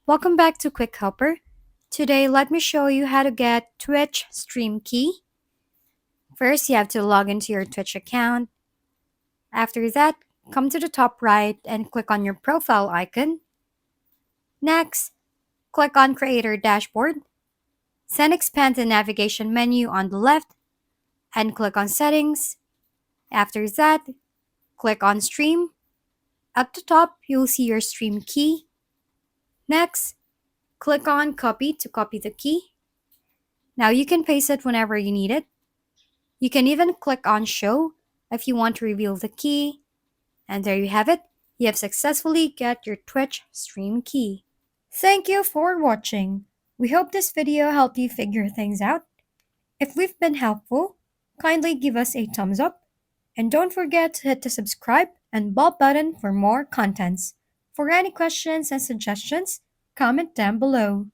Welcome back to Quick Helper. Today, let me show you how to get Twitch Stream Key. First, you have to log into your Twitch account. After that, come to the top right and click on your profile icon. Next, click on Creator Dashboard. Then expand the navigation menu on the left and click on Settings. After that, click on Stream. At the top, you'll see your stream key. Next, click on Copy to copy the key. Now you can paste it whenever you need it. You can even click on Show if you want to reveal the key. And there you have it. You have successfully got your Twitch stream key. Thank you for watching. We hope this video helped you figure things out. If we've been helpful, kindly give us a thumbs up. And don't forget to hit the subscribe and bell button for more contents. For any questions and suggestions, comment down below.